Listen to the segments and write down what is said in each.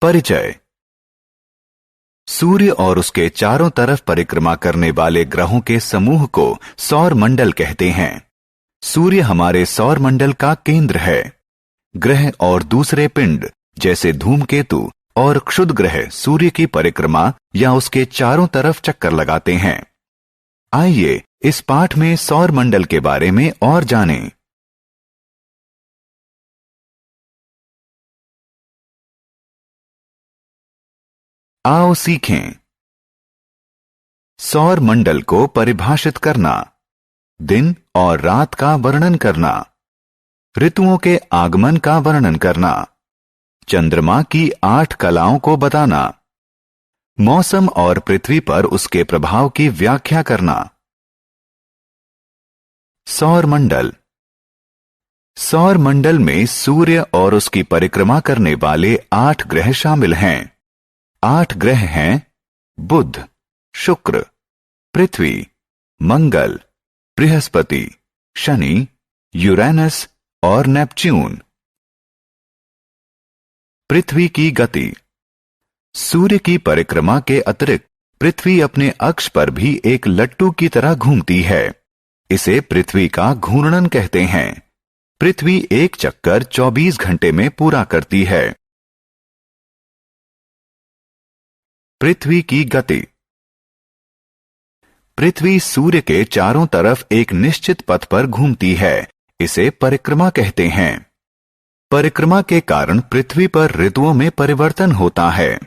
परिचय। सूर्य और उसके चारों तरफ परिक्रमा करने वाले ग्रहों के समूह को सौर मंडल कहते हैं। सूर्य हमारे सौर मंडल का केंद्र है। ग्रह और दूसरे पिंड जैसे धूमकेतु और क्षुद्र ग्रह सूर्य की परिक्रमा या उसके चारों तरफ चक्कर लगाते हैं। आइए इस पाठ में सौर मंडल के बारे में और जानें। आओ सीखें। सौर मंडल को परिभाषित करना, दिन और रात का वर्णन करना, ऋतुओं के आगमन का वर्णन करना, चंद्रमा की 8 कलाओं को बताना, मौसम और पृथ्वी पर उसके प्रभाव की व्याख्या करना। सौर मंडल। सौर मंडल में सूर्य और उसकी परिक्रमा करने वाले 8 ग्रह शामिल हैं। 8 ग्रह हैं बुध, शुक्र, पृथ्वी, मंगल, बृहस्पति, शनि, यूरेनस और नेपच्यून। पृथ्वी की गति। सूर्य की परिक्रमा के अतिरिक्त पृथ्वी अपने अक्ष पर भी एक लट्टू की तरह घूमती है। इसे पृथ्वी का घूर्णन कहते हैं। पृथ्वी एक चक्कर 24 घंटे में पूरा करती है। पृथ्वी की गति। पृथ्वी सूर्य के चारों तरफ एक निश्चित पथ पर घूमती है। इसे परिक्रमा कहते हैं। परिक्रमा के कारण पृथ्वी पर ऋतुओं में परिवर्तन होता है।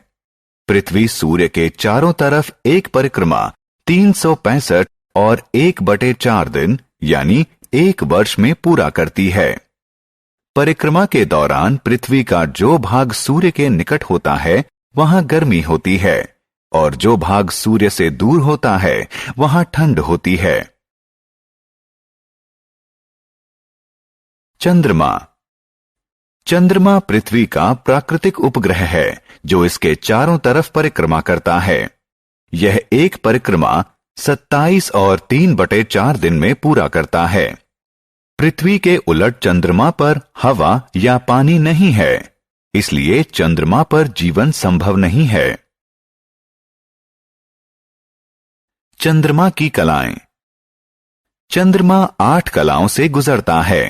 पृथ्वी सूर्य के चारों तरफ एक परिक्रमा 365 और 1/4 दिन यानी 1 वर्ष में पूरा करती है। परिक्रमा के दौरान पृथ्वी का जो भाग सूर्य के निकट होता है वहां गर्मी होती है और जो भाग सूर्य से दूर होता है वहां ठंड होती है। चंद्रमा। चंद्रमा पृथ्वी का प्राकृतिक उपग्रह है जो इसके चारों तरफ परिक्रमा करता है। यह एक परिक्रमा 27 और 3/4 दिन में पूरा करता है। पृथ्वी के उलट चंद्रमा पर हवा या पानी नहीं है, इसलिए चंद्रमा पर जीवन संभव नहीं है। चंद्रमा की कलाएं। चंद्रमा 8 कलाओं से गुजरता है।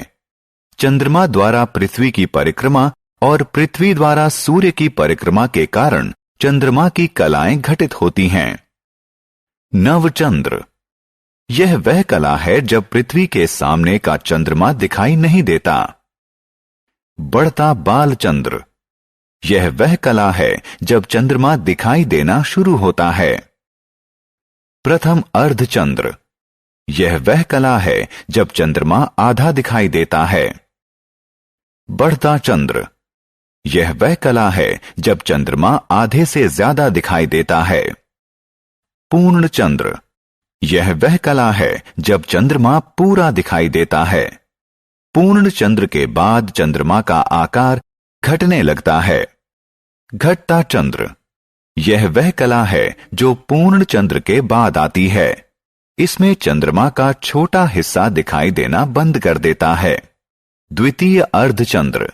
चंद्रमा द्वारा पृथ्वी की परिक्रमा और पृथ्वी द्वारा सूर्य की परिक्रमा के कारण चंद्रमा की कलाएं घटित होती हैं। नवचंद्र। यह वह कला है जब पृथ्वी के सामने का चंद्रमा दिखाई नहीं देता। बढ़ता बालचंद्र। यह वह कला है जब चंद्रमा दिखाई देना शुरू होता है। प्रथम अर्धचंद्र। यह वह कला है जब चंद्रमा आधा दिखाई देता है। बढ़ता चंद्र। यह वह कला है जब चंद्रमा आधे से ज्यादा दिखाई देता है। पूर्ण चंद्र। यह वह कला है जब चंद्रमा पूरा दिखाई देता है। पूर्ण चंद्र के बाद चंद्रमा का आकार घटने लगता है। घटता चंद्र। यह वह कला है जो पूर्ण चंद्र के बाद आती है। इसमें चंद्रमा का छोटा हिस्सा दिखाई देना बंद कर देता है। द्वितीय अर्धचंद्र।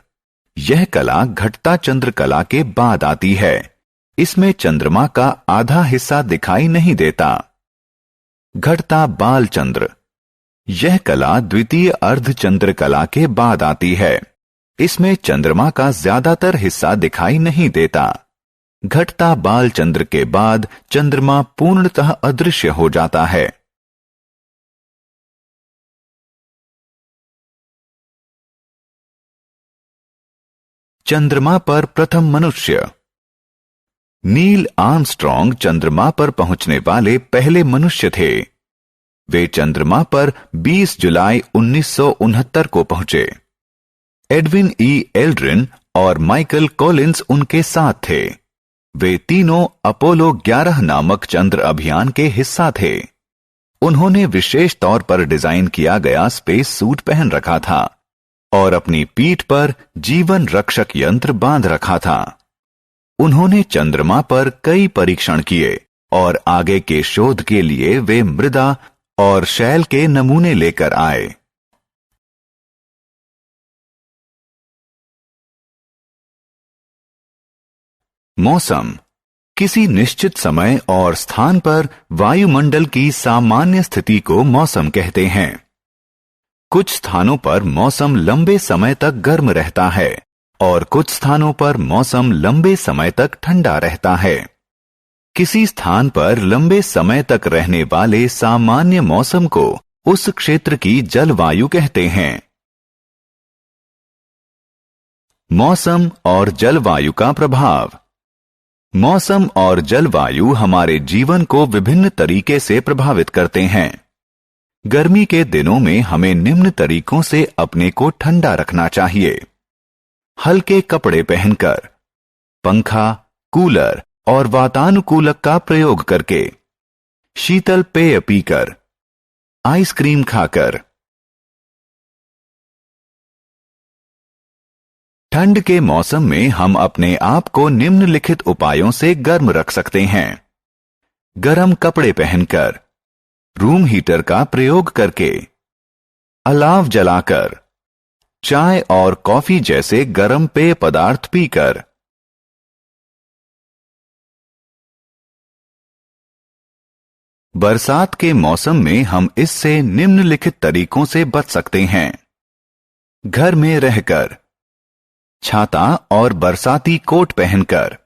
यह कला घटता चंद्र कला के बाद आती है। इसमें चंद्रमा का आधा हिस्सा दिखाई नहीं देता। घटता बालचंद्र। यह कला द्वितीय अर्धचंद्र कला के बाद आती है। इसमें चंद्रमा का ज्यादातर हिस्सा दिखाई नहीं देता। घटता बालचंद्र के बाद चंद्रमा पूर्णतः अदृश्य हो जाता है। चंद्रमा पर प्रथम मनुष्य। नील आर्मस्ट्रॉन्ग चंद्रमा पर पहुंचने वाले पहले मनुष्य थे। वे चंद्रमा पर 20 जुलाई 1969 को पहुंचे। एडविन ई एल्ड्रिन और माइकल कॉलिंस उनके साथ थे। वे तीनों अपोलो 11 नामक चंद्र अभियान के हिस्सा थे। उन्होंने विशेष तौर पर डिजाइन किया गया स्पेस सूट पहन रखा था और अपनी पीठ पर जीवन रक्षक यंत्र बांध रखा था। उन्होंने चंद्रमा पर कई परीक्षण किए और आगे के शोध के लिए वे मृदा और शैल के नमूने लेकर आए। मौसम किसी निश्चित समय और स्थान पर वायुमंडल की सामान्य स्थिति को मौसम कहते हैं। कुछ स्थानों पर मौसम लंबे समय तक गर्म रहता है और कुछ स्थानों पर मौसम लंबे समय तक ठंडा रहता है। किसी स्थान पर लंबे समय तक रहने वाले सामान्य मौसम को उस क्षेत्र की जलवायु कहते हैं। मौसम और जलवायु का प्रभाव। मौसम और जलवायु हमारे जीवन को विभिन्न तरीके से प्रभावित करते हैं। गर्मी के दिनों में हमें निम्न तरीकों से अपने को ठंडा रखना चाहिए। हल्के कपड़े पहनकर, पंखा, कूलर और वातानुकूलक का प्रयोग करके, शीतल पेय पीकर, आइसक्रीम खाकर। ठंड के मौसम में हम अपने आप को निम्नलिखित उपायों से गर्म रख सकते हैं। गर्म कपड़े पहनकर, रूम हीटर का प्रयोग करके, अलाव जलाकर, चाय और कॉफी जैसे गर्म पेय पदार्थ पीकर। बरसात के मौसम में हम इससे निम्नलिखित तरीकों से बच सकते हैं। घर में रहकर, छाता और बरसाती कोट पहनकर।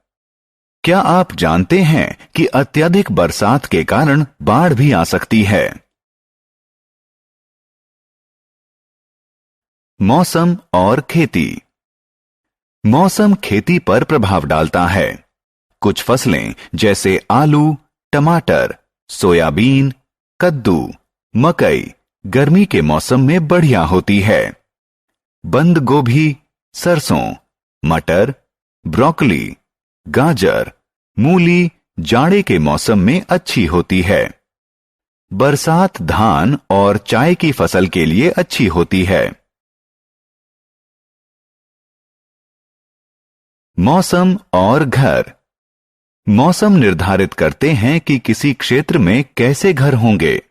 क्या आप जानते हैं कि अत्यधिक बरसात के कारण बाढ़ भी आ सकती है? मौसम और खेती। मौसम खेती पर प्रभाव डालता है। कुछ फसलें जैसे आलू, टमाटर, सोयाबीन, कद्दू, मकई गर्मी के मौसम में बढ़िया होती है। बंद गोभी, सरसों, मटर, ब्रोकली, गाजर, मूली जाड़े के मौसम में अच्छी होती है। बरसात धान और चाय की फसल के लिए अच्छी होती है। मौसम और घर। मौसम निर्धारित करते हैं कि किसी क्षेत्र में कैसे घर होंगे।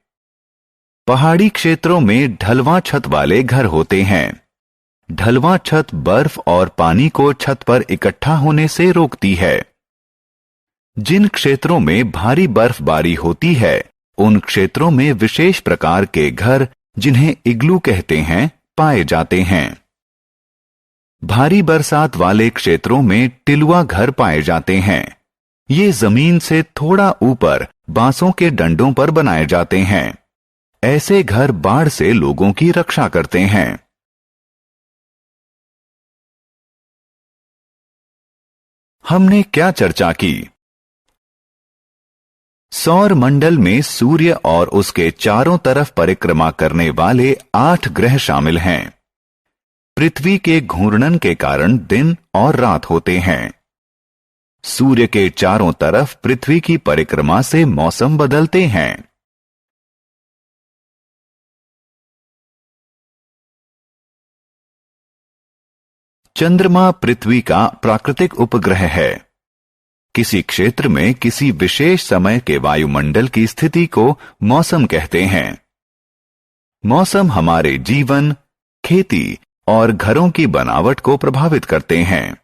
पहाड़ी क्षेत्रों में ढलवां छत वाले घर होते हैं। ढलवां छत बर्फ और पानी को छत पर इकट्ठा होने से रोकती है। जिन क्षेत्रों में भारी बर्फबारी होती है, उन क्षेत्रों में विशेष प्रकार के घर, जिन्हें इग्लू कहते हैं, पाए जाते हैं। भारी बरसात वाले क्षेत्रों में टिलुआ घर पाए जाते हैं। ये जमीन से थोड़ा ऊपर बांसों के डंडों पर बनाए जाते हैं। ऐसे घर बाढ़ से लोगों की रक्षा करते हैं। हमने क्या चर्चा की? सौर मंडल में सूर्य और उसके चारों तरफ परिक्रमा करने वाले 8 ग्रह शामिल हैं। पृथ्वी के घूर्णन के कारण दिन और रात होते हैं। सूर्य के चारों तरफ पृथ्वी की परिक्रमा से मौसम बदलते हैं। चंद्रमा पृथ्वी का प्राकृतिक उपग्रह है। किसी क्षेत्र में किसी विशेष समय के वायुमंडल की स्थिति को मौसम कहते हैं। मौसम हमारे जीवन, खेती और घरों की बनावट को प्रभावित करते हैं।